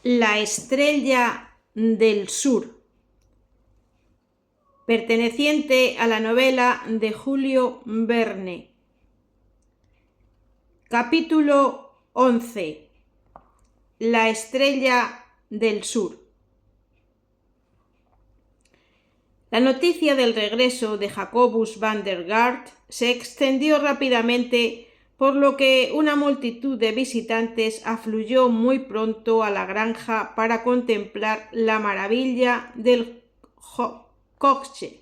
La estrella del sur, perteneciente a la novela de Julio Verne. Capítulo 11. La estrella del sur. La noticia del regreso de Jacobus van der Gaart se extendió rápidamente, por lo que una multitud de visitantes afluyó muy pronto a la granja para contemplar la maravilla del coche.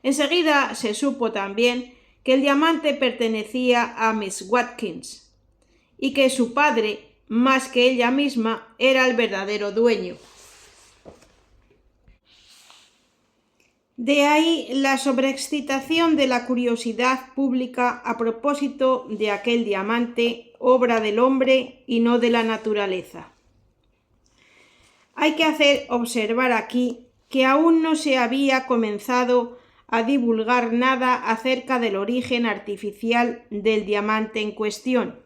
Enseguida se supo también que el diamante pertenecía a Miss Watkins y que su padre, más que ella misma, era el verdadero dueño. De ahí la sobreexcitación de la curiosidad pública a propósito de aquel diamante, obra del hombre y no de la naturaleza. Hay que hacer observar aquí que aún no se había comenzado a divulgar nada acerca del origen artificial del diamante en cuestión.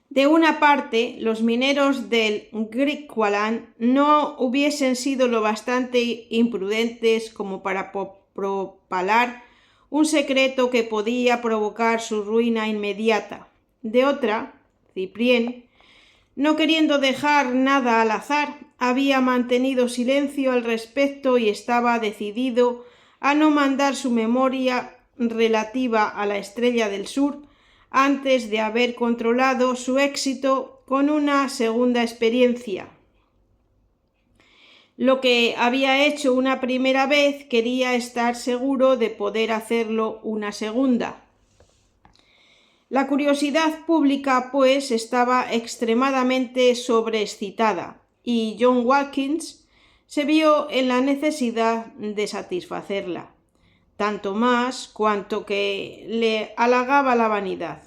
De una parte, los mineros del Griqualand no hubiesen sido lo bastante imprudentes como para propalar un secreto que podía provocar su ruina inmediata. De otra, Cyprien, no queriendo dejar nada al azar, había mantenido silencio al respecto y estaba decidido a no mandar su memoria relativa a la estrella del sur antes de haber controlado su éxito con una segunda experiencia. Lo que había hecho una primera vez, quería estar seguro de poder hacerlo una segunda. La curiosidad pública, pues, estaba extremadamente sobreexcitada y John Watkins se vio en la necesidad de satisfacerla, tanto más cuanto que le halagaba la vanidad.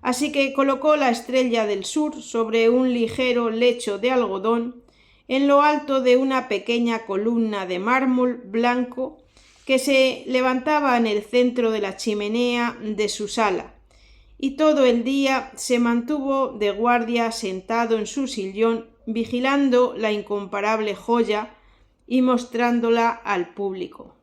Así que colocó la estrella del sur sobre un ligero lecho de algodón en lo alto de una pequeña columna de mármol blanco que se levantaba en el centro de la chimenea de su sala, y todo el día se mantuvo de guardia sentado en su sillón vigilando la incomparable joya y mostrándola al público.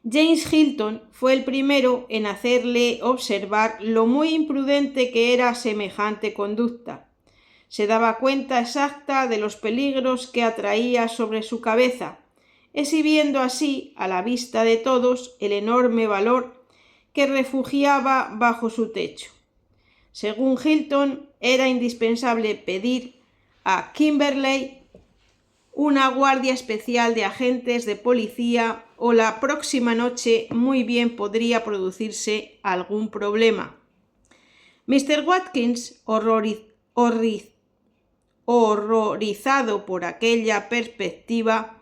James Hilton fue el primero en hacerle observar lo muy imprudente que era semejante conducta. Se daba cuenta exacta de los peligros que atraía sobre su cabeza, exhibiendo así a la vista de todos el enorme valor que refugiaba bajo su techo. Según Hilton, era indispensable pedir a Kimberley una guardia especial de agentes de policía o la próxima noche muy bien podría producirse algún problema. Mr. Watkins, horrorizado por aquella perspectiva,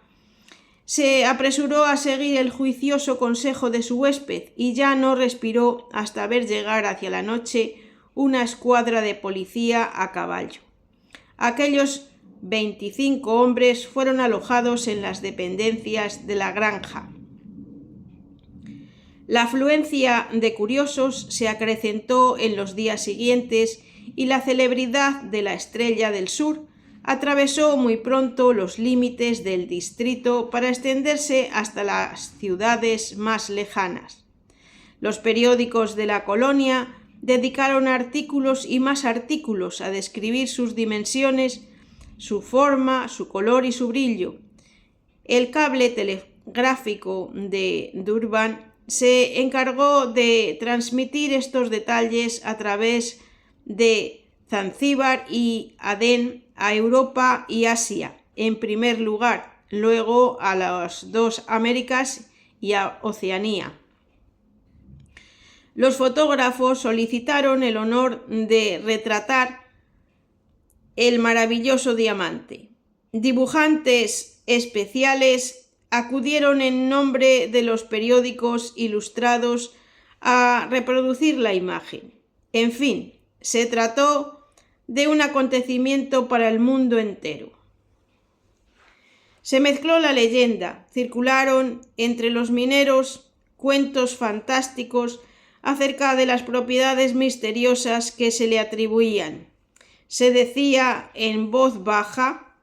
se apresuró a seguir el juicioso consejo de su huésped y ya no respiró hasta ver llegar hacia la noche una escuadra de policía a caballo. Aquellos 25 hombres fueron alojados en las dependencias de la granja. La afluencia de curiosos se acrecentó en los días siguientes y la celebridad de la estrella del sur atravesó muy pronto los límites del distrito para extenderse hasta las ciudades más lejanas. Los periódicos de la colonia dedicaron artículos y más artículos a describir sus dimensiones, su forma, su color y su brillo. El cable telegráfico de Durban se encargó de transmitir estos detalles a través de Zanzíbar y Adén a Europa y Asia, en primer lugar, luego a las dos Américas y a Oceanía. Los fotógrafos solicitaron el honor de retratar el maravilloso diamante. Dibujantes especiales acudieron en nombre de los periódicos ilustrados a reproducir la imagen. En fin, se trató de un acontecimiento para el mundo entero. Se mezcló la leyenda, circularon entre los mineros cuentos fantásticos acerca de las propiedades misteriosas que se le atribuían. Se decía en voz baja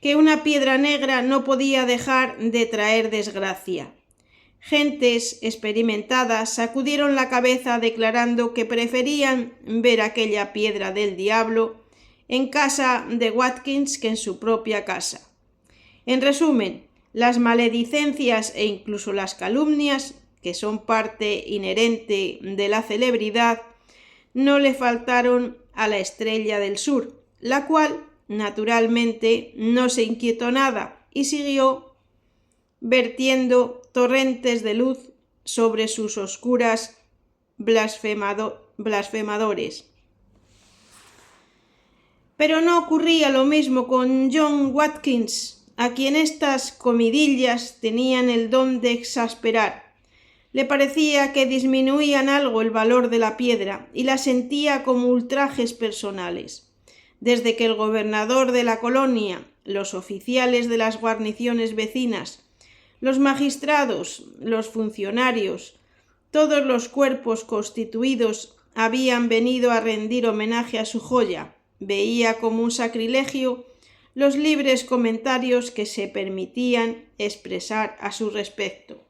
que una piedra negra no podía dejar de traer desgracia. Gentes experimentadas sacudieron la cabeza declarando que preferían ver aquella piedra del diablo en casa de Watkins que en su propia casa. En resumen, las maledicencias e incluso las calumnias, que son parte inherente de la celebridad, no le faltaron a la Estrella del Sur, la cual, naturalmente, no se inquietó nada y siguió vertiendo torrentes de luz sobre sus oscuras blasfemadores. Pero no ocurría lo mismo con John Watkins, a quien estas comidillas tenían el don de exasperar. Le parecía que disminuían algo el valor de la piedra y la sentía como ultrajes personales. Desde que el gobernador de la colonia, los oficiales de las guarniciones vecinas, los magistrados, los funcionarios, todos los cuerpos constituidos habían venido a rendir homenaje a su joya, veía como un sacrilegio los libres comentarios que se permitían expresar a su respecto.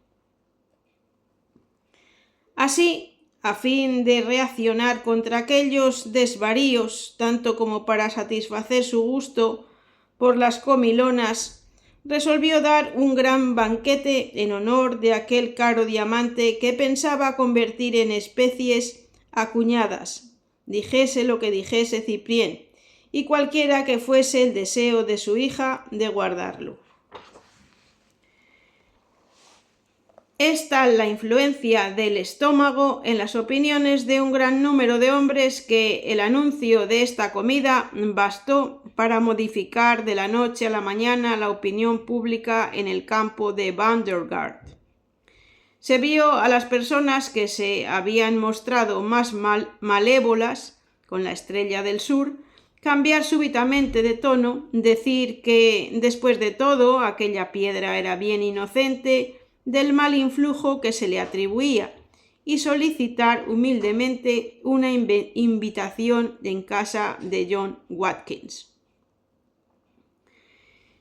Así, a fin de reaccionar contra aquellos desvaríos, tanto como para satisfacer su gusto por las comilonas, resolvió dar un gran banquete en honor de aquel caro diamante que pensaba convertir en especies acuñadas, dijese lo que dijese Ciprién, y cualquiera que fuese el deseo de su hija de guardarlo. Es tal la influencia del estómago en las opiniones de un gran número de hombres que el anuncio de esta comida bastó para modificar de la noche a la mañana la opinión pública en el campo de Vandergaard. Se vio a las personas que se habían mostrado más malévolas con la Estrella del Sur cambiar súbitamente de tono, decir que, después de todo, aquella piedra era bien inocente del mal influjo que se le atribuía y solicitar humildemente una invitación en casa de John Watkins.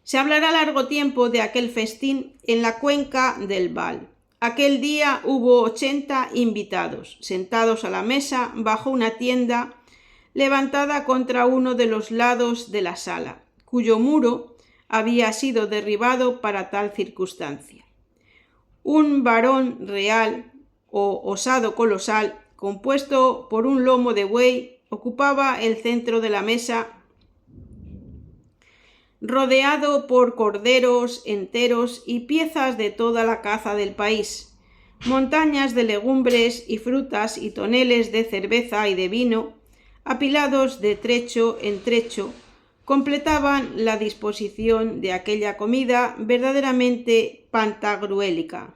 Se hablará largo tiempo de aquel festín en la cuenca del Vaal. Aquel día hubo 80 invitados, sentados a la mesa bajo una tienda levantada contra uno de los lados de la sala, cuyo muro había sido derribado para tal circunstancia. Un varón real o osado colosal, compuesto por un lomo de buey, ocupaba el centro de la mesa, rodeado por corderos enteros y piezas de toda la caza del país, montañas de legumbres y frutas y toneles de cerveza y de vino, apilados de trecho en trecho, completaban la disposición de aquella comida verdaderamente pantagruélica.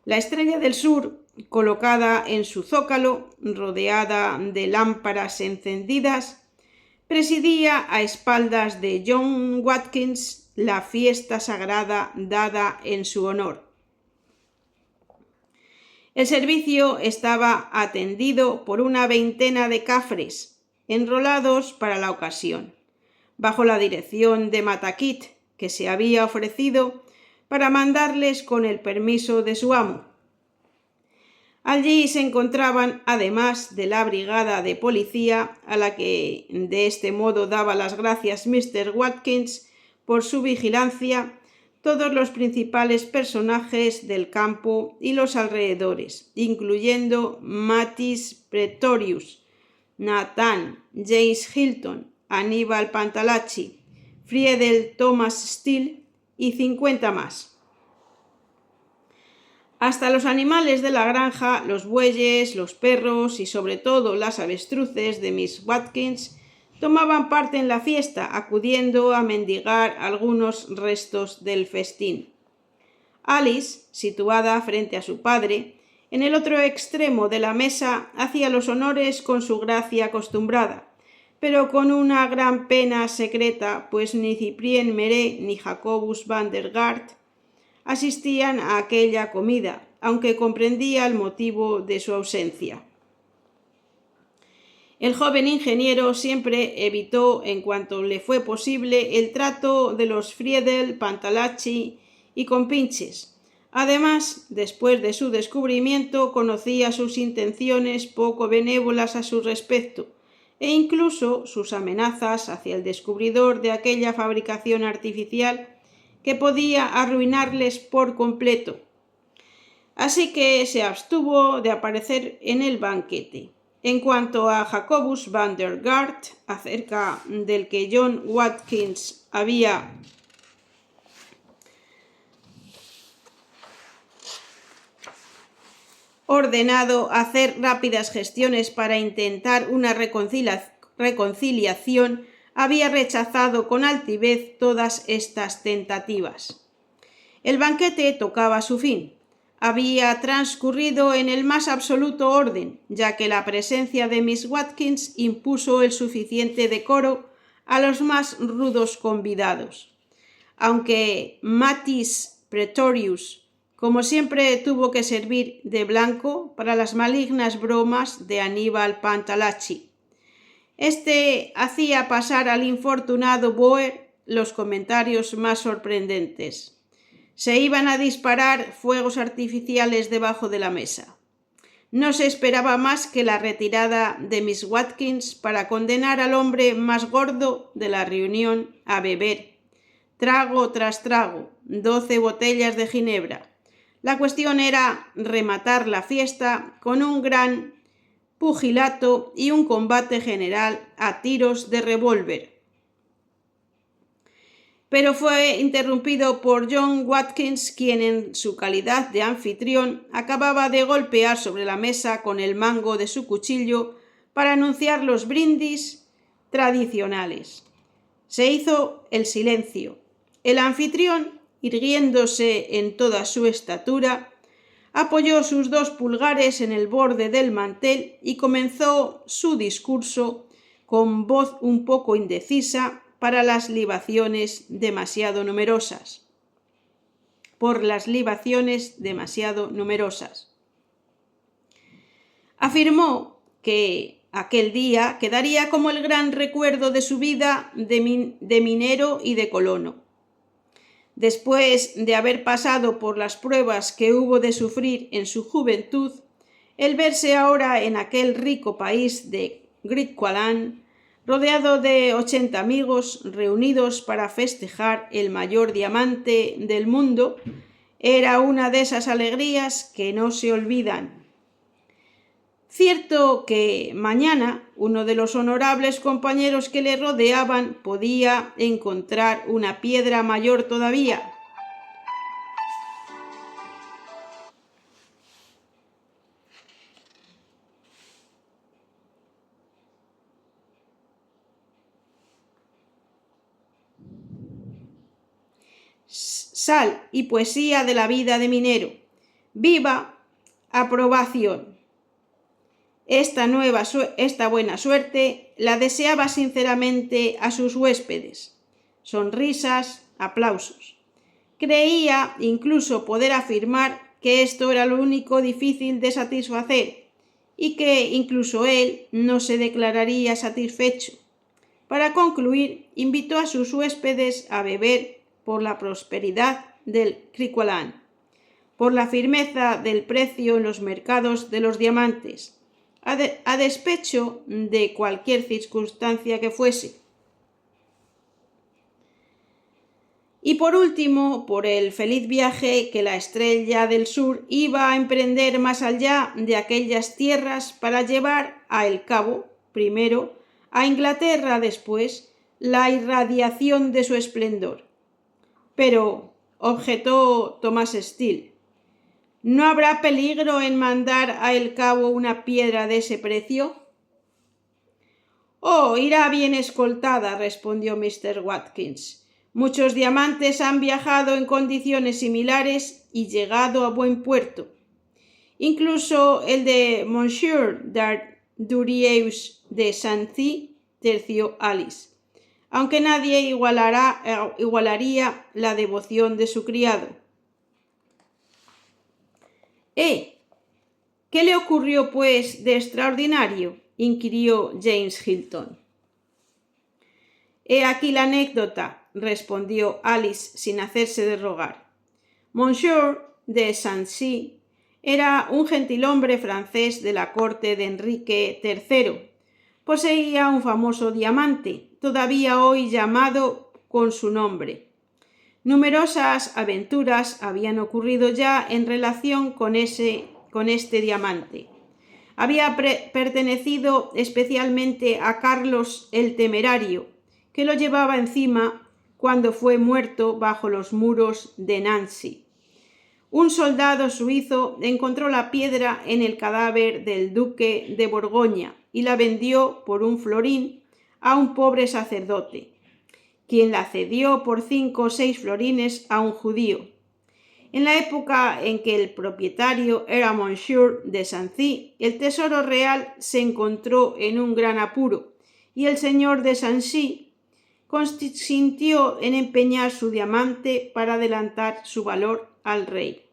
La Estrella del Sur, colocada en su zócalo, rodeada de lámparas encendidas, presidía a espaldas de John Watkins la fiesta sagrada dada en su honor. El servicio estaba atendido por una veintena de cafres, enrolados para la ocasión, bajo la dirección de Matakit, que se había ofrecido para mandarles con el permiso de su amo. Allí se encontraban, además de la brigada de policía, a la que de este modo daba las gracias Mr. Watkins por su vigilancia, todos los principales personajes del campo y los alrededores, incluyendo Mattis Pretorius, Nathan, James Hilton, Aníbal Pantalacci, Friedel Thomas Steele y 50 más. Hasta los animales de la granja, los bueyes, los perros y sobre todo las avestruces de Miss Watkins tomaban parte en la fiesta, acudiendo a mendigar algunos restos del festín. Alice, situada frente a su padre, en el otro extremo de la mesa, hacía los honores con su gracia acostumbrada, pero con una gran pena secreta, pues ni Cyprien Meret ni Jacobus Vandergaard asistían a aquella comida, aunque comprendía el motivo de su ausencia. El joven ingeniero siempre evitó, en cuanto le fue posible, el trato de los Friedel, Pantalacci y compinches. Además, después de su descubrimiento, conocía sus intenciones poco benévolas a su respecto, e incluso sus amenazas hacia el descubridor de aquella fabricación artificial que podía arruinarles por completo. Así que se abstuvo de aparecer en el banquete. En cuanto a Jacobus van der Gaart, acerca del que John Watkins había ordenado hacer rápidas gestiones para intentar una reconciliación, había rechazado con altivez todas estas tentativas. El banquete tocaba a su fin. Había transcurrido en el más absoluto orden, ya que la presencia de Miss Watkins impuso el suficiente decoro a los más rudos convidados. Aunque Matis Pretorius, como siempre, tuvo que servir de blanco para las malignas bromas de Aníbal Pantalacci. Este hacía pasar al infortunado Boer los comentarios más sorprendentes. Se iban a disparar fuegos artificiales debajo de la mesa. No se esperaba más que la retirada de Miss Watkins para condenar al hombre más gordo de la reunión a beber, trago tras trago, 12 botellas de ginebra. La cuestión era rematar la fiesta con un gran pugilato y un combate general a tiros de revólver. Pero fue interrumpido por John Watkins, quien en su calidad de anfitrión acababa de golpear sobre la mesa con el mango de su cuchillo para anunciar los brindis tradicionales. Se hizo el silencio. El anfitrión, irguiéndose en toda su estatura, apoyó sus 2 pulgares en el borde del mantel y comenzó su discurso con voz un poco indecisa para las libaciones demasiado numerosas. Por las libaciones demasiado numerosas. Afirmó que aquel día quedaría como el gran recuerdo de su vida de minero y de colono. Después de haber pasado por las pruebas que hubo de sufrir en su juventud, el verse ahora en aquel rico país de Griqualand, rodeado de 80 amigos reunidos para festejar el mayor diamante del mundo, era una de esas alegrías que no se olvidan. Cierto que mañana uno de los honorables compañeros que le rodeaban podía encontrar una piedra mayor todavía. Sal y poesía de la vida de minero. Viva aprobación. Esta buena suerte la deseaba sinceramente a sus huéspedes. Sonrisas, aplausos. Creía incluso poder afirmar que esto era lo único difícil de satisfacer y que incluso él no se declararía satisfecho. Para concluir, invitó a sus huéspedes a beber por la prosperidad del Griqualand, por la firmeza del precio en los mercados de los diamantes, a despecho de cualquier circunstancia que fuese. Y por último, por el feliz viaje que la Estrella del Sur iba a emprender más allá de aquellas tierras para llevar a El Cabo, primero, a Inglaterra después, la irradiación de su esplendor. Pero, objetó Thomas Steele, ¿no habrá peligro en mandar a El Cabo una piedra de ese precio? Oh, irá bien escoltada, respondió Mr. Watkins. Muchos diamantes han viajado en condiciones similares y llegado a buen puerto. Incluso el de Monsieur Durieux de Sancy, terció Alice, aunque nadie igualaría la devoción de su criado. ¿Qué le ocurrió, pues, de extraordinario?, inquirió James Hilton. He aquí la anécdota, respondió Alice sin hacerse de rogar. Monsieur de Sancy era un gentilhombre francés de la corte de Enrique III. Poseía un famoso diamante, todavía hoy llamado con su nombre. Numerosas aventuras habían ocurrido ya en relación con este diamante. Había pertenecido especialmente a Carlos el Temerario, que lo llevaba encima cuando fue muerto bajo los muros de Nancy. Un soldado suizo encontró la piedra en el cadáver del duque de Borgoña y la vendió por un florín a un pobre sacerdote, quien la cedió por 5 o 6 florines a un judío. En la época en que el propietario era Monsieur de Sancy, el tesoro real se encontró en un gran apuro y el señor de Sancy consintió en empeñar su diamante para adelantar su valor al rey.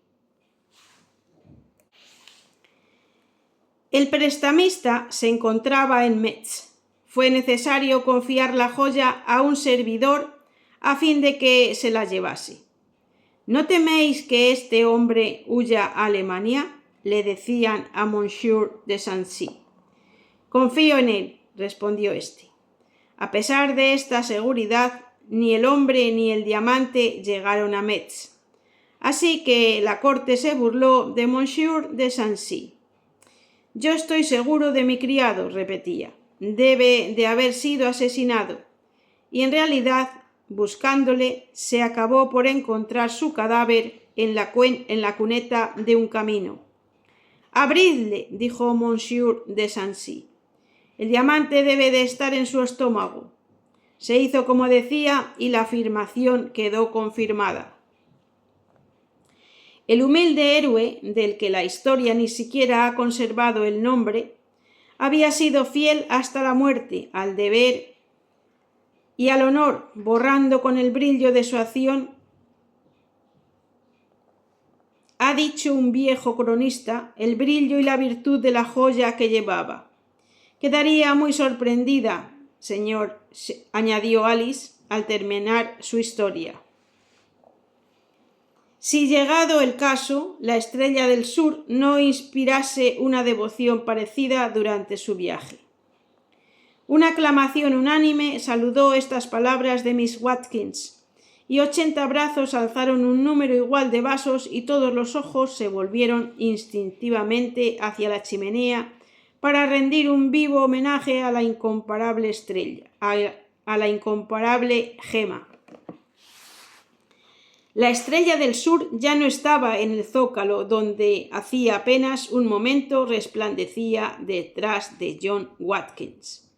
El prestamista se encontraba en Metz. Fue necesario confiar la joya a un servidor a fin de que se la llevase. ¿No teméis que este hombre huya a Alemania?, le decían a Monsieur de Sancy. Confío en él, respondió éste. A pesar de esta seguridad, ni el hombre ni el diamante llegaron a Metz. Así que la corte se burló de Monsieur de Sancy. Yo estoy seguro de mi criado, repetía. Debe de haber sido asesinado. Y en realidad, buscándole, se acabó por encontrar su cadáver en la cuneta de un camino. «Abridle», dijo Monsieur de Sancy. «El diamante debe de estar en su estómago». Se hizo como decía y la afirmación quedó confirmada. El humilde héroe, del que la historia ni siquiera ha conservado el nombre, había sido fiel hasta la muerte al deber y al honor, borrando con el brillo de su acción. Ha dicho un viejo cronista el brillo y la virtud de la joya que llevaba. Quedaría muy sorprendida, señor, añadió Alice al terminar su historia, si llegado el caso, la estrella del sur no inspirase una devoción parecida durante su viaje. Una aclamación unánime saludó estas palabras de Miss Watkins, y 80 brazos alzaron un número igual de vasos y todos los ojos se volvieron instintivamente hacia la chimenea para rendir un vivo homenaje a la incomparable estrella, a la incomparable gema. La estrella del sur ya no estaba en el zócalo donde hacía apenas un momento resplandecía detrás de John Watkins.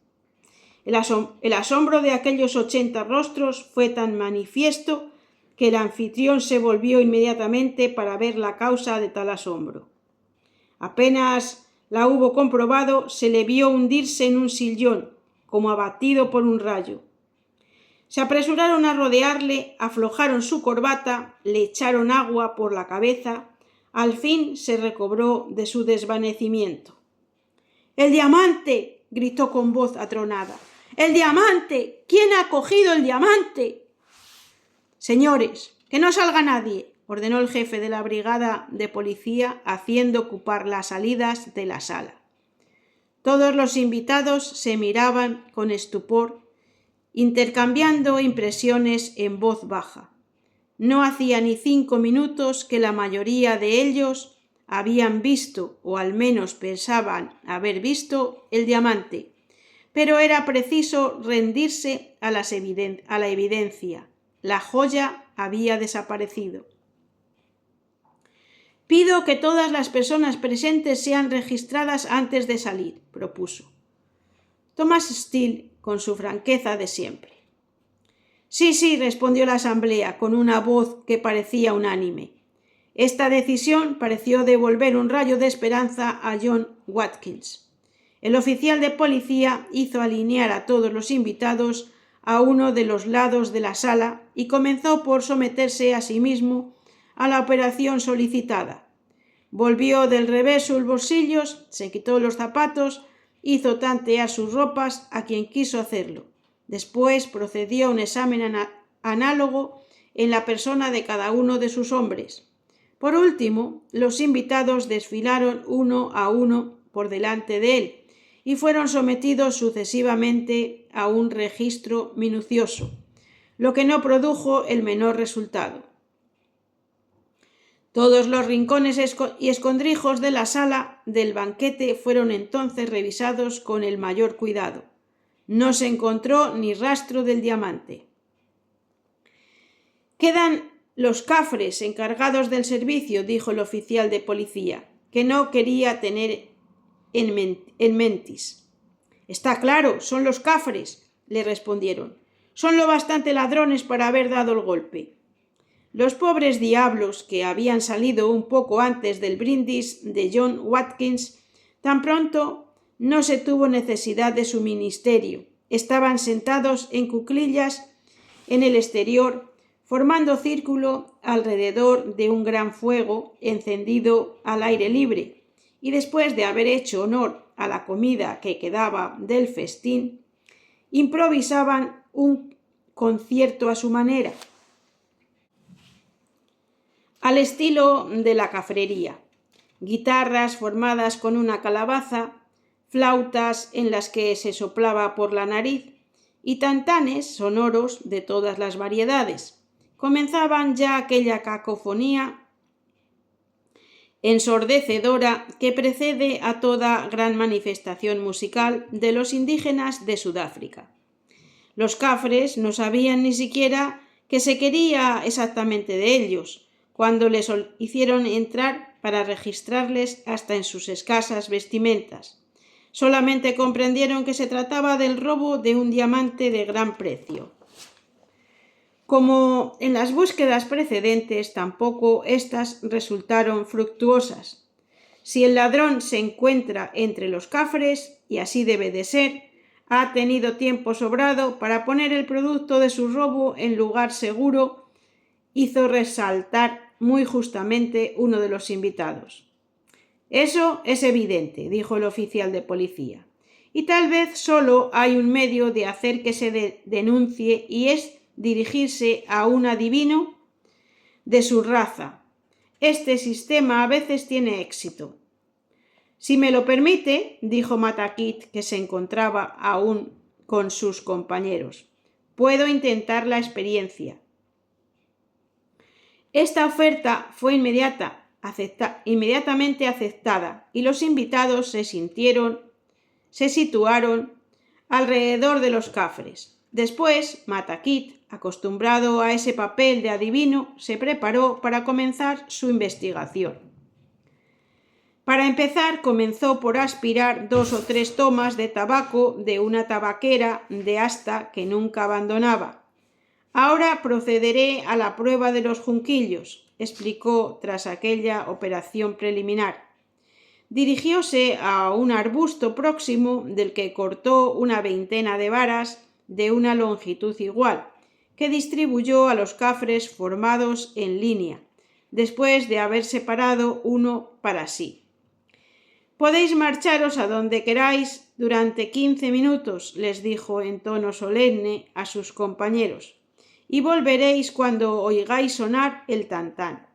El asombro de aquellos 80 rostros fue tan manifiesto que el anfitrión se volvió inmediatamente para ver la causa de tal asombro. Apenas la hubo comprobado, se le vio hundirse en un sillón, como abatido por un rayo. Se apresuraron a rodearle, aflojaron su corbata, le echaron agua por la cabeza. Al fin se recobró de su desvanecimiento. «¡El diamante!», gritó con voz atronada. «¡El diamante! ¿Quién ha cogido el diamante?» «Señores, que no salga nadie», ordenó el jefe de la brigada de policía, haciendo ocupar las salidas de la sala. Todos los invitados se miraban con estupor, intercambiando impresiones en voz baja. No hacía ni 5 minutos que la mayoría de ellos habían visto, o al menos pensaban haber visto, el diamante, pero era preciso rendirse a la evidencia. La joya había desaparecido. «Pido que todas las personas presentes sean registradas antes de salir», propuso Thomas Steele con su franqueza de siempre. Sí, respondió la asamblea con una voz que parecía unánime. Esta decisión pareció devolver un rayo de esperanza a John Watkins. El oficial de policía hizo alinear a todos los invitados a uno de los lados de la sala y comenzó por someterse a sí mismo a la operación solicitada. Volvió del revés sus bolsillos, se quitó los zapatos, hizo tantear sus ropas a quien quiso hacerlo. Después procedió a un examen análogo en la persona de cada uno de sus hombres. Por último, los invitados desfilaron uno a uno por delante de él y fueron sometidos sucesivamente a un registro minucioso, lo que no produjo el menor resultado. Todos los rincones y escondrijos de la sala del banquete fueron entonces revisados con el mayor cuidado. No se encontró ni rastro del diamante. «Quedan los cafres encargados del servicio», dijo el oficial de policía, que no quería tener en mentis. «Está claro, son los cafres», le respondieron. «Son lo bastante ladrones para haber dado el golpe». Los pobres diablos, que habían salido un poco antes del brindis de John Watkins, tan pronto no se tuvo necesidad de su ministerio. Estaban sentados en cuclillas en el exterior, formando círculo alrededor de un gran fuego encendido al aire libre, y después de haber hecho honor a la comida que quedaba del festín, improvisaban un concierto a su manera, al estilo de la cafrería. Guitarras formadas con una calabaza, flautas en las que se soplaba por la nariz y tantanes sonoros de todas las variedades. Comenzaban ya aquella cacofonía ensordecedora que precede a toda gran manifestación musical de los indígenas de Sudáfrica. Los cafres no sabían ni siquiera qué se quería exactamente de ellos, cuando les hicieron entrar para registrarles hasta en sus escasas vestimentas. Solamente comprendieron que se trataba del robo de un diamante de gran precio. Como en las búsquedas precedentes, tampoco éstas resultaron fructuosas. Si el ladrón se encuentra entre los cafres, y así debe de ser, ha tenido tiempo sobrado para poner el producto de su robo en lugar seguro, hizo resaltar muy justamente uno de los invitados. «Eso es evidente», dijo el oficial de policía, «y tal vez solo hay un medio de hacer que se denuncie, y es dirigirse a un adivino de su raza. Este sistema a veces tiene éxito». «Si me lo permite», dijo Matakit, que se encontraba aún con sus compañeros, «puedo intentar la experiencia». Esta oferta fue inmediatamente aceptada, y los invitados se situaron alrededor de los cafres. Después, Matakit, acostumbrado a ese papel de adivino, se preparó para comenzar su investigación. Para empezar, comenzó por aspirar 2 o 3 tomas de tabaco de una tabaquera de asta que nunca abandonaba. «Ahora procederé a la prueba de los junquillos», explicó tras aquella operación preliminar. Dirigióse a un arbusto próximo del que cortó una veintena de varas de una longitud igual, que distribuyó a los cafres formados en línea, después de haber separado uno para sí. «Podéis marcharos a donde queráis durante 15 minutos», les dijo en tono solemne a sus compañeros, «y volveréis cuando oigáis sonar el tantán.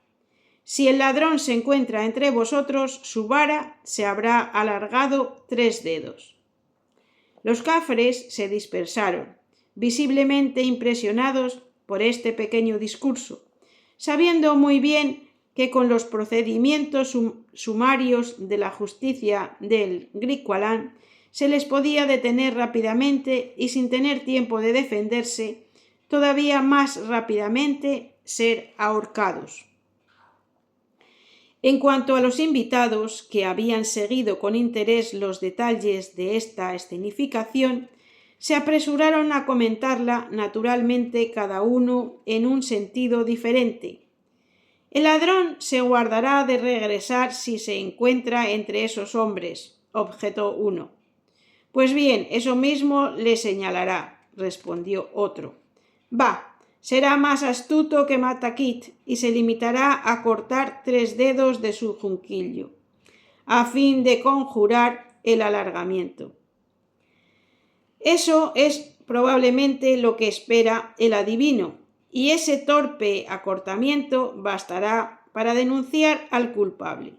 Si el ladrón se encuentra entre vosotros, su vara se habrá alargado 3 dedos». Los cafres se dispersaron, visiblemente impresionados por este pequeño discurso, sabiendo muy bien que con los procedimientos sumarios de la justicia del Griqualand se les podía detener rápidamente y, sin tener tiempo de defenderse, todavía más rápidamente ser ahorcados. En cuanto a los invitados, que habían seguido con interés los detalles de esta escenificación, se apresuraron a comentarla naturalmente cada uno en un sentido diferente. «El ladrón se guardará de regresar si se encuentra entre esos hombres», objetó uno. «Pues bien, eso mismo le señalará», respondió otro. «Va, Será más astuto que Matakit y se limitará a cortar 3 dedos de su junquillo, a fin de conjurar el alargamiento. Eso es probablemente lo que espera el adivino, y ese torpe acortamiento bastará para denunciar al culpable.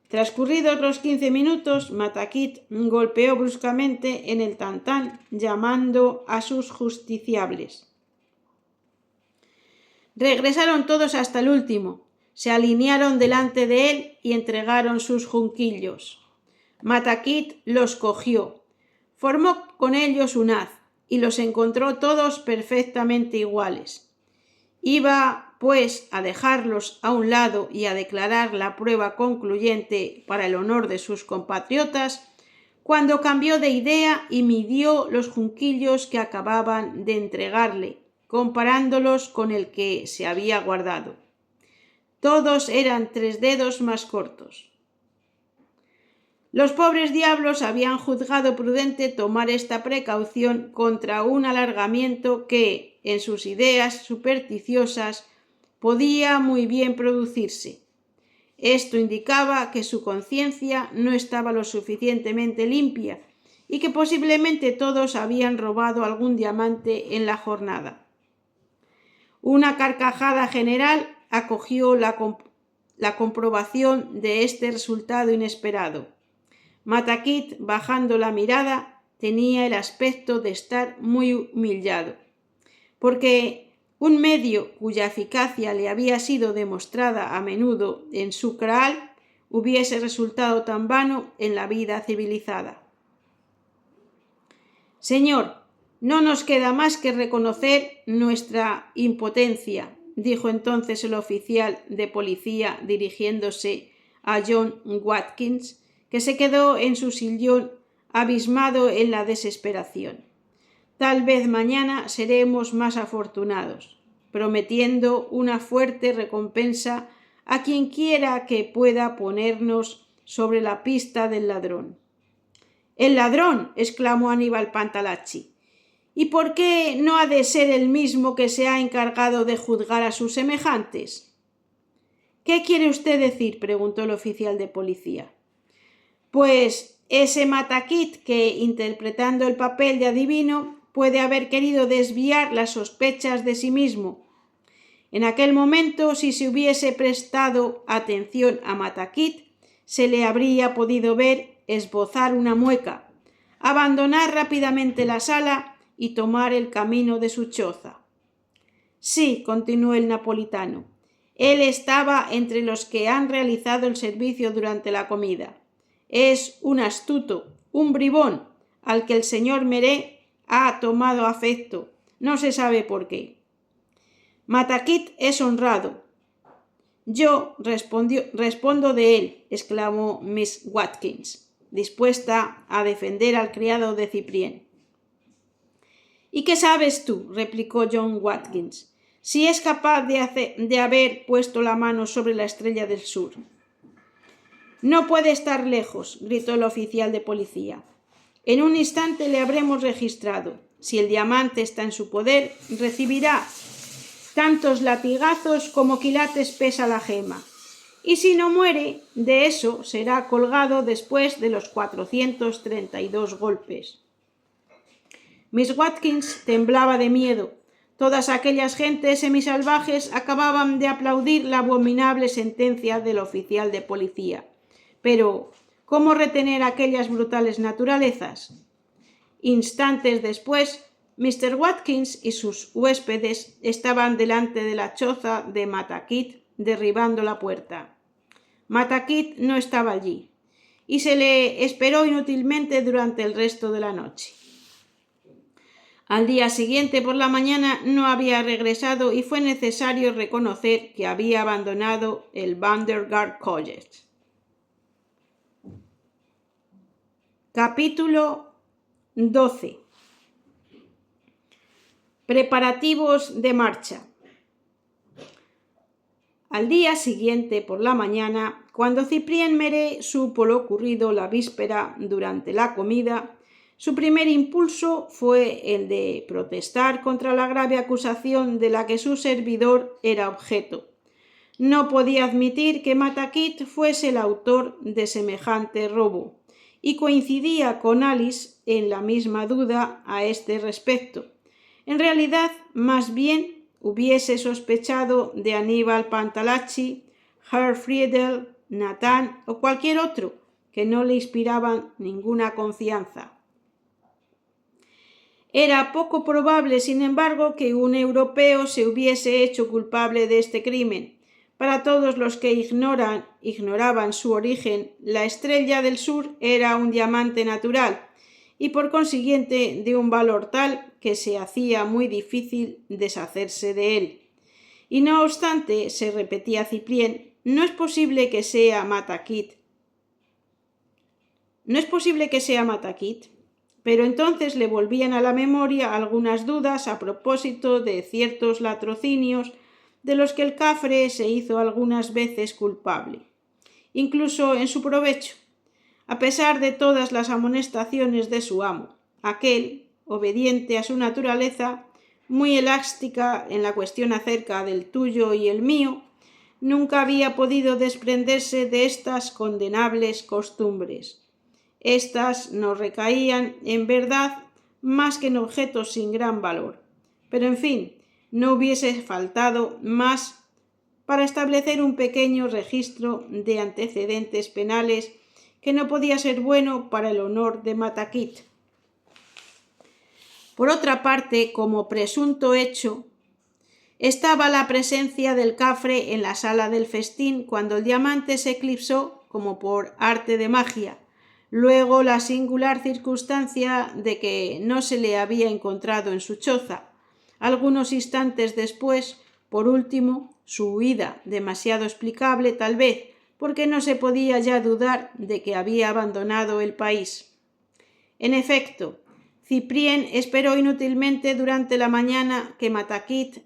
Transcurridos los 15 minutos, Matakit golpeó bruscamente en el tantán, llamando a sus justiciables. Regresaron todos hasta el último, se alinearon delante de él y entregaron sus junquillos. Matakit los cogió, formó con ellos un haz y los encontró todos perfectamente iguales. Iba, pues, a dejarlos a un lado y a declarar la prueba concluyente para el honor de sus compatriotas, cuando cambió de idea y midió los junquillos que acababan de entregarle, comparándolos con el que se había guardado. Todos eran 3 dedos más cortos. Los pobres diablos habían juzgado prudente tomar esta precaución contra un alargamiento que, en sus ideas supersticiosas, podía muy bien producirse. Esto indicaba que su conciencia no estaba lo suficientemente limpia y que posiblemente todos habían robado algún diamante en la jornada. Una carcajada general acogió la comprobación de este resultado inesperado. Matakit, bajando la mirada, tenía el aspecto de estar muy humillado, porque un medio cuya eficacia le había sido demostrada a menudo en su kraal hubiese resultado tan vano en la vida civilizada. Señor, no nos queda más que reconocer nuestra impotencia, dijo entonces el oficial de policía dirigiéndose a John Watkins, que se quedó en su sillón abismado en la desesperación. Tal vez mañana seremos más afortunados, prometiendo una fuerte recompensa a quien quiera que pueda ponernos sobre la pista del ladrón. ¡El ladrón!, exclamó Aníbal Pantalacci. ¿Y por qué no ha de ser el mismo que se ha encargado de juzgar a sus semejantes? ¿Qué quiere usted decir?, preguntó el oficial de policía. Pues ese Matakit que, interpretando el papel de adivino, puede haber querido desviar las sospechas de sí mismo. En aquel momento, si se hubiese prestado atención a Matakit, se le habría podido ver esbozar una mueca, abandonar rápidamente la sala y tomar el camino de su choza. Sí, continuó el napolitano, él estaba entre los que han realizado el servicio durante la comida. Es un astuto, un bribón, al que el señor Meré ha tomado afecto, no se sabe por qué. Matakit es honrado. Yo respondo de él, exclamó Miss Watkins, dispuesta a defender al criado de Cyprien. ¿Y qué sabes tú?, replicó John Watkins, si es capaz de haber puesto la mano sobre la estrella del sur. No puede estar lejos, gritó el oficial de policía. En un instante le habremos registrado. Si el diamante está en su poder, recibirá tantos latigazos como quilates pesa la gema. Y si no muere, de eso será colgado después de los 432 golpes. Miss Watkins temblaba de miedo. Todas aquellas gentes semisalvajes acababan de aplaudir la abominable sentencia del oficial de policía. Pero, ¿cómo retener aquellas brutales naturalezas? Instantes después, Mr. Watkins y sus huéspedes estaban delante de la choza de Matakit, derribando la puerta. Matakit no estaba allí, y se le esperó inútilmente durante el resto de la noche. Al día siguiente por la mañana no había regresado y fue necesario reconocer que había abandonado el Vandergard College. Capítulo 12. Preparativos de marcha. Al día siguiente por la mañana, cuando Cyprien Meré supo lo ocurrido la víspera durante la comida, Su primer impulso fue el de protestar contra la grave acusación de la que su servidor era objeto. No podía admitir que Matakit fuese el autor de semejante robo, y coincidía con Alice en la misma duda a este respecto. En realidad, más bien hubiese sospechado de Aníbal Pantalacci, Herr Friedel, Nathan o cualquier otro que no le inspiraban ninguna confianza. Era poco probable, sin embargo, que un europeo se hubiese hecho culpable de este crimen. Para todos los que ignoraban su origen, la estrella del sur era un diamante natural y por consiguiente de un valor tal que se hacía muy difícil deshacerse de él. Y no obstante, se repetía Cyprien, no es posible que sea Matakit. Pero entonces le volvían a la memoria algunas dudas a propósito de ciertos latrocinios de los que el cafre se hizo algunas veces culpable, incluso en su provecho, a pesar de todas las amonestaciones de su amo, aquel, obediente a su naturaleza, muy elástica en la cuestión acerca del tuyo y el mío, nunca había podido desprenderse de estas condenables costumbres. Estas nos recaían, en verdad, más que en objetos sin gran valor. Pero, en fin, no hubiese faltado más para establecer un pequeño registro de antecedentes penales que no podía ser bueno para el honor de Matakit. Por otra parte, como presunto hecho, estaba la presencia del cafre en la sala del festín cuando el diamante se eclipsó como por arte de magia. Luego la singular circunstancia de que no se le había encontrado en su choza. Algunos instantes después, por último, su huida, demasiado explicable tal vez, porque no se podía ya dudar de que había abandonado el país. En efecto, Cyprien esperó inútilmente durante la mañana que Matakit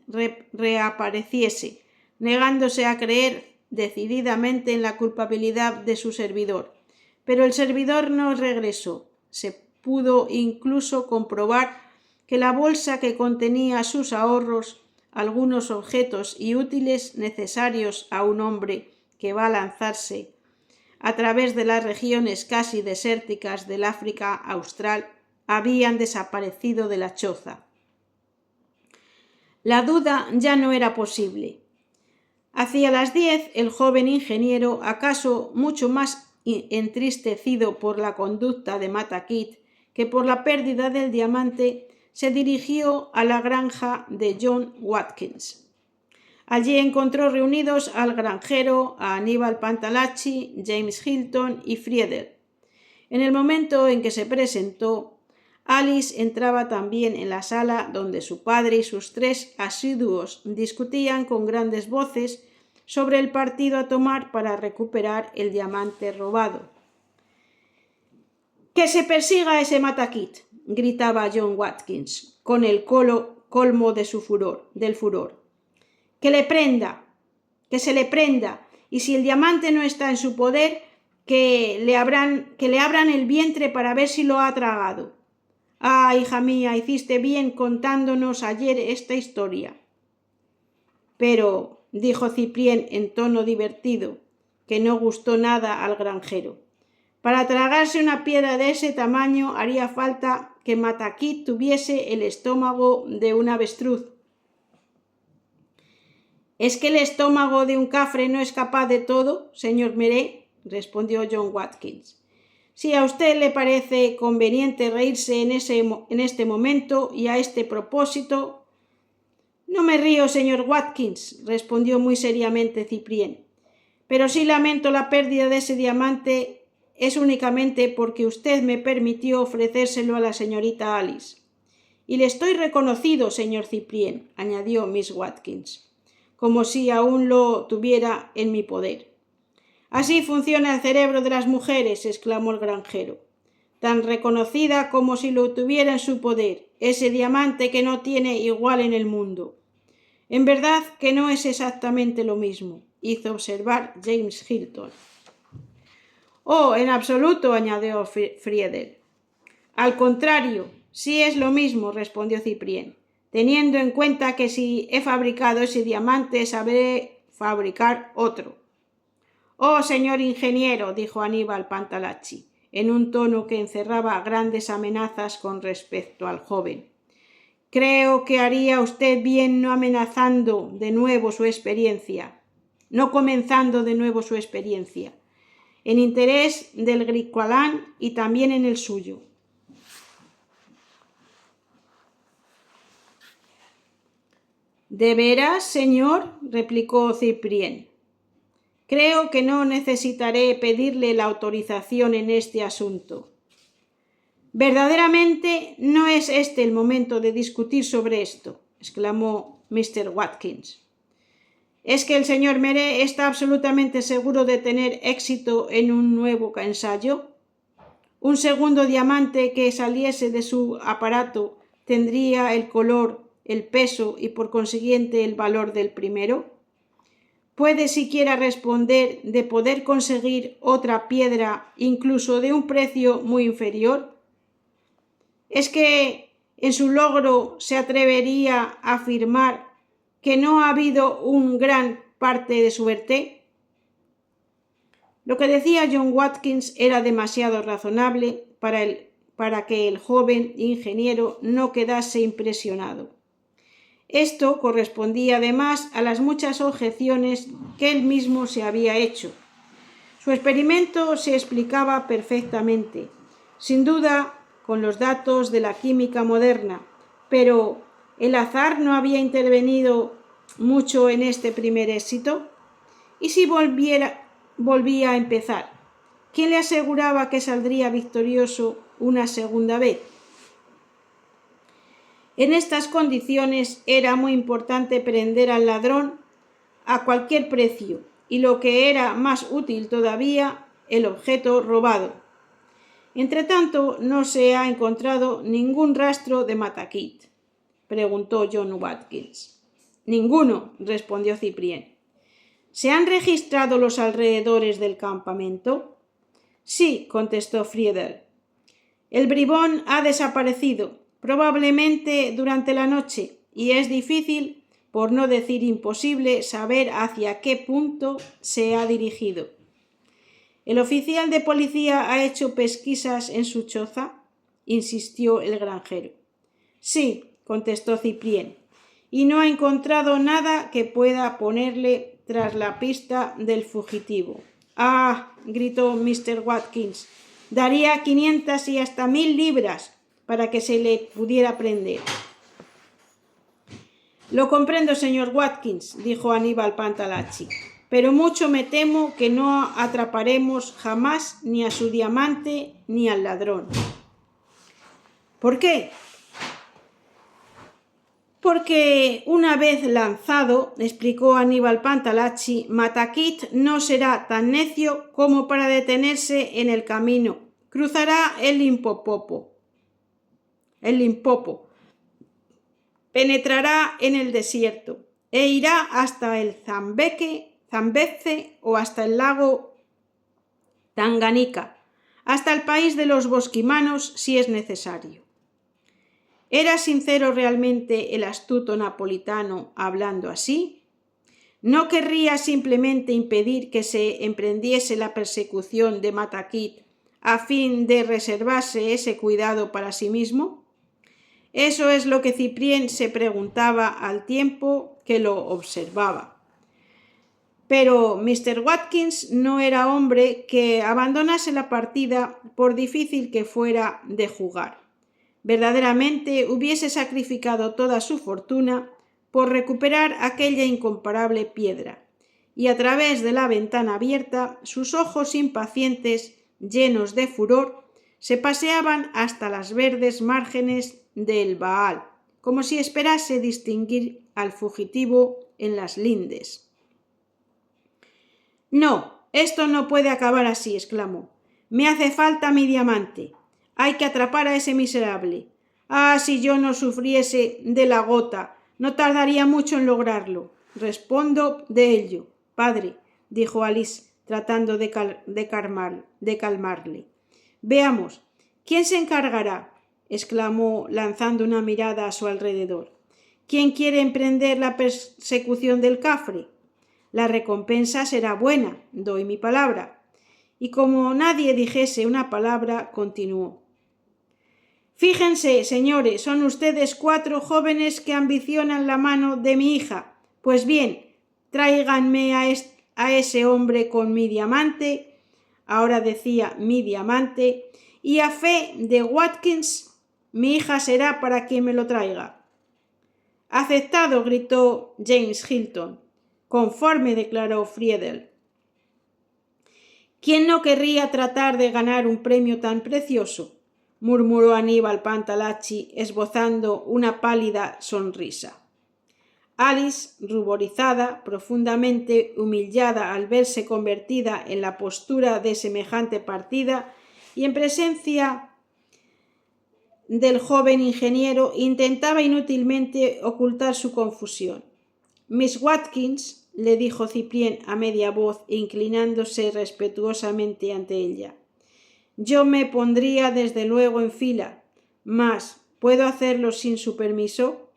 reapareciese, negándose a creer decididamente en la culpabilidad de su servidor. Pero el servidor no regresó. Se pudo incluso comprobar que la bolsa que contenía sus ahorros, algunos objetos y útiles necesarios a un hombre que va a lanzarse a través de las regiones casi desérticas del África austral, habían desaparecido de la choza. La duda ya no era posible. Hacia las 10, el joven ingeniero, acaso mucho más entristecido por la conducta de Matakit que por la pérdida del diamante, se dirigió a la granja de John Watkins. Allí encontró reunidos al granjero, a Aníbal Pantalacci, James Hilton y Friedel. En el momento en que se presentó, Alice entraba también en la sala donde su padre y sus 3 asiduos discutían con grandes voces sobre el partido a tomar para recuperar el diamante robado. «¡Que se persiga a ese Matakit!», gritaba John Watkins, con el colmo de del furor. «¡Que le prenda! ¡Que se le prenda! Y si el diamante no está en su poder, que le abran el vientre para ver si lo ha tragado. Ah, hija mía, hiciste bien contándonos ayer esta historia». «Pero», dijo Cyprien en tono divertido, que no gustó nada al granjero, «para tragarse una piedra de ese tamaño haría falta que Matakit tuviese el estómago de un avestruz». «¿Es que el estómago de un cafre no es capaz de todo, señor Meret?», respondió John Watkins. «Si a usted le parece conveniente reírse en este momento y a este propósito». «No me río, señor Watkins», respondió muy seriamente Cyprien, «pero sí lamento la pérdida de ese diamante. Es únicamente porque usted me permitió ofrecérselo a la señorita Alice». «Y le estoy reconocido, señor Cyprien», añadió Miss Watkins, «como si aún lo tuviera en mi poder». «Así funciona el cerebro de las mujeres», exclamó el granjero, «tan reconocida como si lo tuviera en su poder, ese diamante que no tiene igual en el mundo». «En verdad que no es exactamente lo mismo», hizo observar James Hilton. «Oh, en absoluto», añadió Friedel. Al contrario, sí es lo mismo, respondió Ciprién, teniendo en cuenta que si he fabricado ese diamante sabré fabricar otro. Oh, señor ingeniero, dijo Aníbal Pantalacci, en un tono que encerraba grandes amenazas con respecto al joven. Creo que haría usted bien no amenazando de nuevo su experiencia, no comenzando de nuevo su experiencia, en interés del Griqualand y también en el suyo. ¿De veras, señor? Replicó Ciprién. Creo que no necesitaré pedirle la autorización en este asunto. Verdaderamente no es este el momento de discutir sobre esto, exclamó Mr. Watkins. ¿Es que el señor Mere está absolutamente seguro de tener éxito en un nuevo ensayo? ¿Un segundo diamante que saliese de su aparato tendría el color, el peso y por consiguiente el valor del primero? ¿Puede siquiera responder de poder conseguir otra piedra incluso de un precio muy inferior? ¿Es que en su logro se atrevería a afirmar que no ha habido un gran parte de suerte? Lo que decía John Watkins era demasiado razonable para que el joven ingeniero no quedase impresionado. Esto correspondía además a las muchas objeciones que él mismo se había hecho. Su experimento se explicaba perfectamente, sin duda con los datos de la química moderna, pero ¿el azar no había intervenido mucho en este primer éxito? ¿Y si volvía a empezar? ¿Quién le aseguraba que saldría victorioso una segunda vez? En estas condiciones era muy importante prender al ladrón a cualquier precio y, lo que era más útil todavía, el objeto robado. Entretanto, no se ha encontrado ningún rastro de Matakit, preguntó John Watkins. Ninguno, respondió Ciprién. ¿Se han registrado los alrededores del campamento? Sí, contestó Friedel. El bribón ha desaparecido, probablemente durante la noche, y es difícil, por no decir imposible, saber hacia qué punto se ha dirigido. ¿El oficial de policía ha hecho pesquisas en su choza?, insistió el granjero. Sí, contestó Ciprién, y no ha encontrado nada que pueda ponerle tras la pista del fugitivo. ¡Ah!, gritó Mr. Watkins, daría 500 y hasta 1000 libras para que se le pudiera prender. Lo comprendo, señor Watkins, dijo Aníbal Pantalacci, pero mucho me temo que no atraparemos jamás ni a su diamante ni al ladrón. ¿Por qué? Porque una vez lanzado, explicó Aníbal Pantalacci, Matakit no será tan necio como para detenerse en el camino. Cruzará el Limpopo, penetrará en el desierto e irá hasta el Zambeze o hasta el lago Tanganica, hasta el país de los bosquimanos si es necesario. ¿Era sincero realmente el astuto napolitano hablando así? ¿No querría simplemente impedir que se emprendiese la persecución de Matakit a fin de reservarse ese cuidado para sí mismo? Eso es lo que Ciprién se preguntaba al tiempo que lo observaba. Pero Mr. Watkins no era hombre que abandonase la partida por difícil que fuera de jugar. Verdaderamente hubiese sacrificado toda su fortuna por recuperar aquella incomparable piedra, y a través de la ventana abierta sus ojos impacientes, llenos de furor, se paseaban hasta las verdes márgenes del Baal, como si esperase distinguir al fugitivo en las lindes. «No, esto no puede acabar así», exclamó. «Me hace falta mi diamante. Hay que atrapar a ese miserable. Ah, si yo no sufriese de la gota, no tardaría mucho en lograrlo. Respondo de ello, padre», dijo Alice, tratando de calmarle. «Veamos, ¿Quién se encargará?, exclamó lanzando una mirada a su alrededor. ¿Quién quiere emprender la persecución del cafre? La recompensa será buena, doy mi palabra. Y como nadie dijese una palabra, continuó. Fíjense, señores, son ustedes 4 jóvenes que ambicionan la mano de mi hija. Pues bien, tráiganme a ese hombre con mi diamante, ahora decía mi diamante, y a fe de Watkins, mi hija será para quien me lo traiga. Aceptado, gritó James Hilton. Conforme, declaró Friedel. ¿Quién no querría tratar de ganar un premio tan precioso?, murmuró Aníbal Pantalacci, esbozando una pálida sonrisa. Alice, ruborizada, profundamente humillada al verse convertida en la postura de semejante partida y en presencia del joven ingeniero, intentaba inútilmente ocultar su confusión. Miss Watkins, le dijo Cyprien a media voz, inclinándose respetuosamente ante ella. Yo me pondría desde luego en fila, mas ¿puedo hacerlo sin su permiso?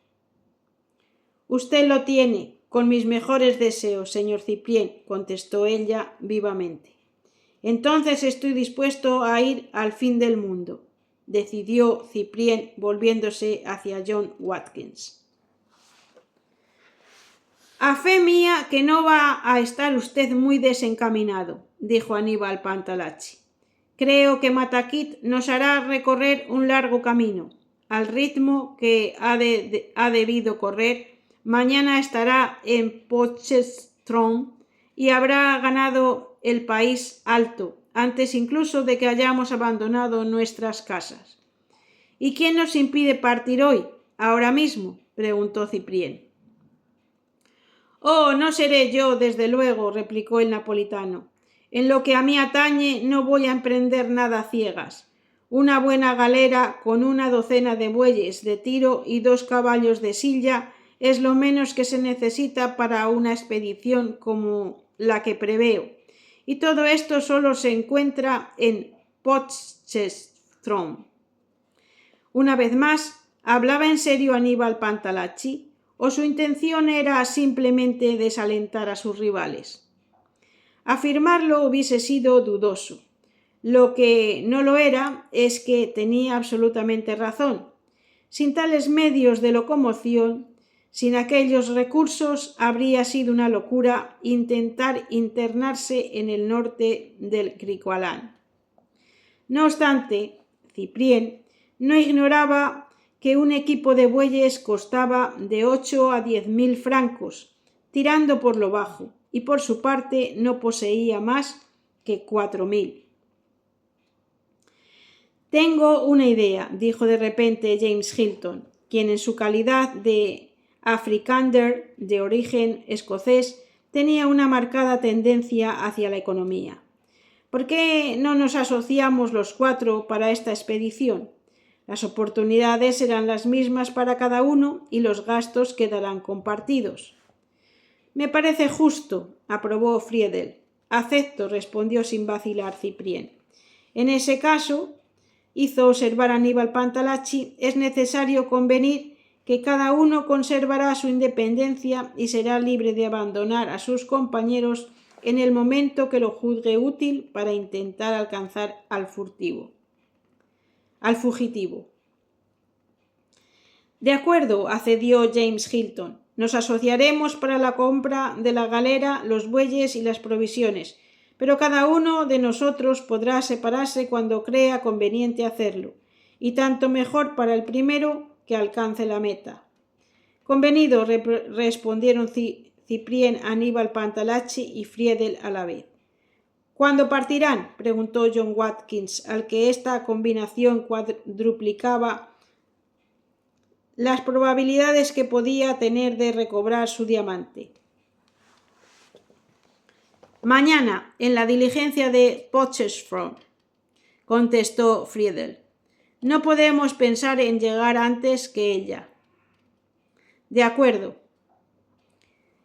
Usted lo tiene, con mis mejores deseos, señor Cyprien, contestó ella vivamente. Entonces estoy dispuesto a ir al fin del mundo, decidió Cyprien volviéndose hacia John Watkins. A fe mía que no va a estar usted muy desencaminado, dijo Aníbal Pantalacci. Creo que Matakit nos hará recorrer un largo camino. Al ritmo que ha debido correr, mañana estará en Potchefstroom y habrá ganado el país alto, antes incluso de que hayamos abandonado nuestras casas. ¿Y quién nos impide partir hoy, ahora mismo?, preguntó Cyprien. Oh, no seré yo, desde luego, replicó el napolitano. En lo que a mí atañe, no voy a emprender nada a ciegas. Una buena galera con una docena de bueyes de tiro y 2 caballos de silla es lo menos que se necesita para una expedición como la que preveo. Y todo esto solo se encuentra en Potchefstroom. Una vez más, ¿hablaba en serio Aníbal Pantalacci? ¿O su intención era simplemente desalentar a sus rivales? Afirmarlo hubiese sido dudoso. Lo que no lo era es que tenía absolutamente razón. Sin tales medios de locomoción, sin aquellos recursos, habría sido una locura intentar internarse en el norte del Griqualand. No obstante, Cyprien no ignoraba que un equipo de bueyes costaba de 8 a 10.000 francos, tirando por lo bajo, y por su parte no poseía más que 4.000. Tengo una idea, dijo de repente James Hilton, quien en su calidad de Afrikander de origen escocés tenía una marcada tendencia hacia la economía. ¿Por qué no nos asociamos los 4 para esta expedición? Las oportunidades serán las mismas para cada uno y los gastos quedarán compartidos. Me parece justo, aprobó Friedel. Acepto, respondió sin vacilar Cyprien. En ese caso, hizo observar Aníbal Pantalacci, es necesario convenir que cada uno conservará su independencia y será libre de abandonar a sus compañeros en el momento que lo juzgue útil para intentar alcanzar al fugitivo. De acuerdo, accedió James Hilton. Nos asociaremos para la compra de la galera, los bueyes y las provisiones, pero cada uno de nosotros podrá separarse cuando crea conveniente hacerlo, y tanto mejor para el primero que alcance la meta. Convenido, respondieron Cyprien, Aníbal Pantalacci y Friedel a la vez. ¿Cuándo partirán?, preguntó John Watkins, al que esta combinación cuadruplicaba las probabilidades que podía tener de recobrar su diamante. Mañana, en la diligencia de Potchefstroom, contestó Friedel. No podemos pensar en llegar antes que ella. De acuerdo.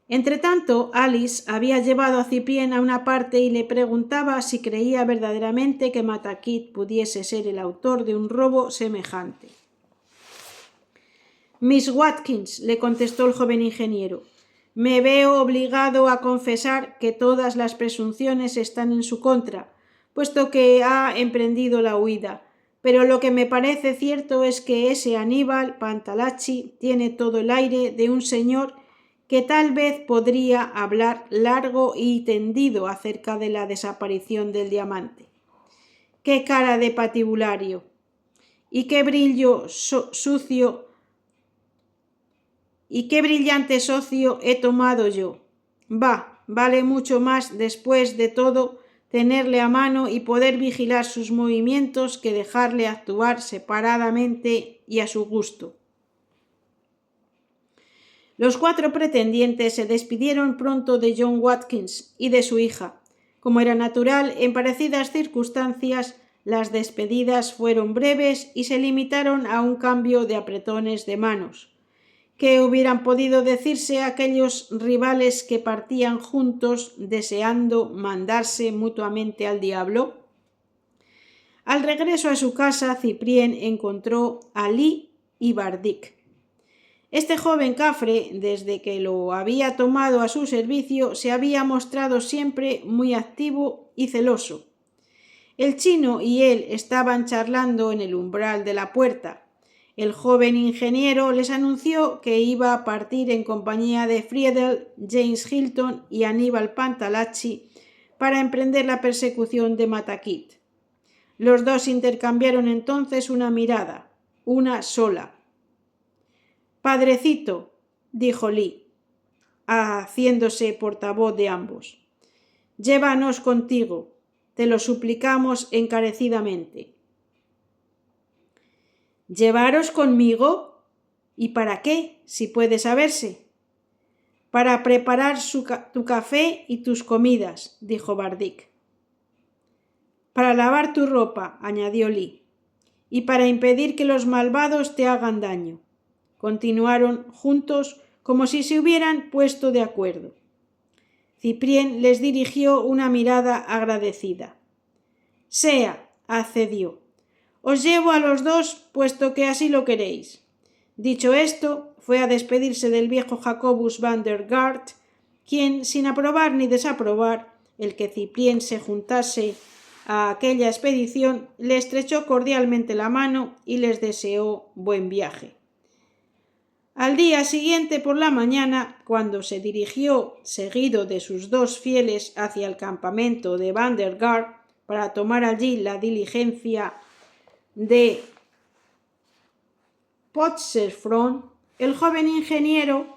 Entretanto, Alice había llevado a Ciprién a una parte y le preguntaba si creía verdaderamente que Matakit pudiese ser el autor de un robo semejante. Miss Watkins, le contestó el joven ingeniero, me veo obligado a confesar que todas las presunciones están en su contra, puesto que ha emprendido la huida, pero lo que me parece cierto es que ese Aníbal Pantalacci tiene todo el aire de un señor que tal vez podría hablar largo y tendido acerca de la desaparición del diamante. ¡Qué cara de patibulario! ¡Y qué sucio! ¿Y qué brillante socio he tomado yo? Vale mucho más, después de todo, tenerle a mano y poder vigilar sus movimientos que dejarle actuar separadamente y a su gusto. Los 4 pretendientes se despidieron pronto de John Watkins y de su hija. Como era natural, en parecidas circunstancias, las despedidas fueron breves y se limitaron a un cambio de apretones de manos. ¿Qué hubieran podido decirse aquellos rivales que partían juntos deseando mandarse mutuamente al diablo? Al regreso a su casa, Ciprién encontró a Lee y Bardick. Este joven cafre, desde que lo había tomado a su servicio, se había mostrado siempre muy activo y celoso. El chino y él estaban charlando en el umbral de la puerta. El joven ingeniero les anunció que iba a partir en compañía de Friedel, James Hilton y Aníbal Pantalacci para emprender la persecución de Matakit. Los dos intercambiaron entonces una mirada, una sola. Padrecito, dijo Lee, haciéndose portavoz de ambos, llévanos contigo, te lo suplicamos encarecidamente. ¿Llevaros conmigo? ¿Y para qué, si puede saberse? Para preparar tu café y tus comidas, dijo Bardick. Para lavar tu ropa, añadió Lee, y para impedir que los malvados te hagan daño. Continuaron juntos como si se hubieran puesto de acuerdo. Ciprién les dirigió una mirada agradecida. Sea, accedió. Os llevo a los dos, puesto que así lo queréis. Dicho esto, fue a despedirse del viejo Jacobus van der Gaart, quien, sin aprobar ni desaprobar el que Ciprién se juntase a aquella expedición, le estrechó cordialmente la mano y les deseó buen viaje. Al día siguiente por la mañana, cuando se dirigió, seguido de sus 2 fieles, hacia el campamento de Van der Gaart para tomar allí la diligencia de Potserfront, el joven ingeniero